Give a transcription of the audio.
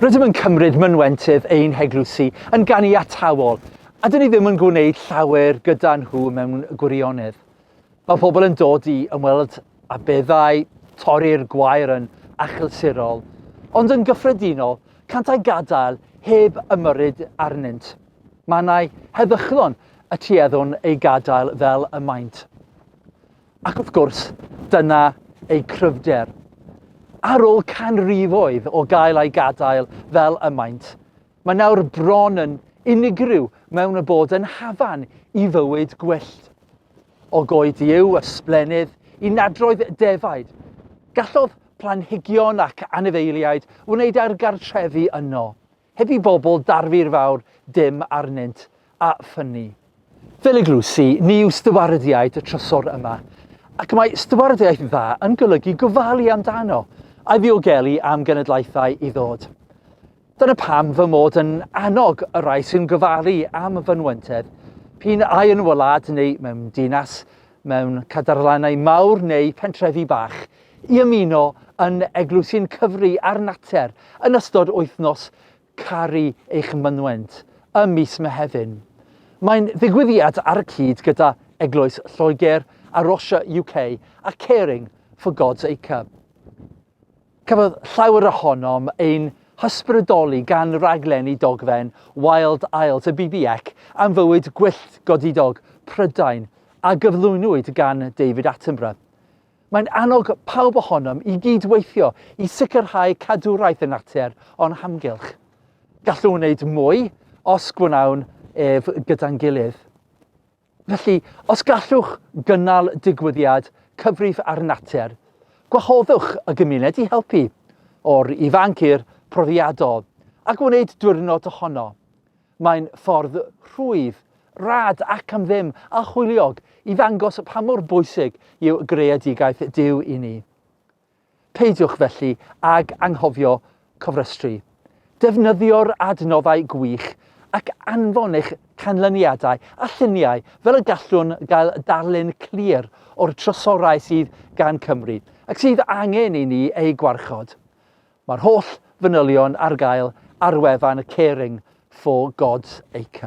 Rydym yn cymryd mynwentydd ein Eglwysi yn ganiatawol, a dyn ni ddim yn gwneud llawer gyda nhw mewn gwirionedd. Mae pobl yn dod i ymweld â beddau, torri'r gwair yn achlysurol, ond yn gyffredinol, cant ei gadael heb ymyrryd arnynt. Mae yna heddychlon y tueddwn ei gadael fel y maint. Ac wrth gwrs, dyna ei cryfder. Ar ôl canrifoedd o gael ei gadael fel y maint, mae nawr bron yn unigryw mewn y bod yn hafan i fywyd gwyllt. O goed yw ysblenydd i nadroedd defaid, gallodd planhigion ac anifeiliaid wneud ar gartrefi yno, heb i bobl darfu'r fawr dim arnynt a ffynnu. Fel Eglwysi, ni yw stywardiaid y trysor yma, ac mae stywardiaeth dda yn golygu gofalu amdano, a ddiogelu am genedlaethau i ddod. Dyna pam fy mod yn annog y rai sy'n gofalu am fynwentedd, p'un ai yn wlad neu mewn dinas, mewn cadarnhau mawr neu pentrefi bach, i ymuno yn Eglwysi'n Cyfri ar Natur yn ystod wythnos Caru, eich Mynwent, ym mis Mehefin. Mae'n ddigwyddiad ar y cyd gyda Eglwys Lloegr a Rossia UK a Caring for God's eich. Cafodd llawer ohonom ein hysbrydoli gan raglenni dogfen Wild Isles y BBX am fywyd gwyllt godidog Prydain a gyflwynwyd gan David Attenborough. Mae'n annog pawb ohonom i gydweithio i sicrhau cadwraeth y natur o'n hamgylch. Gallwn wneud mwy os gwnawn ef gyda'n gilydd. Felly, os gallwch gynnal digwyddiad cyfrif ar natur, gwahoddwch y gymuned i helpu, o'r ifanc i'r profiadol, a gwneud diwrnod ohono. Mae'n ffordd rhwydd, rad ac am ddim a chwyliog i ddangos pa mor bwysig yw greadigaeth Duw i ni. Peidiwch felly ag anghofio cofrestru. Defnyddio'r adnoddau gwych ac anfon eich canlyniadau a lluniau fel y gallwn gael darlun clir o'r trysorau sydd gan Cymru ac sydd angen i ni ei gwarchod. Mae'r holl fanylion ar gael ar wefan y Caring for God's eich.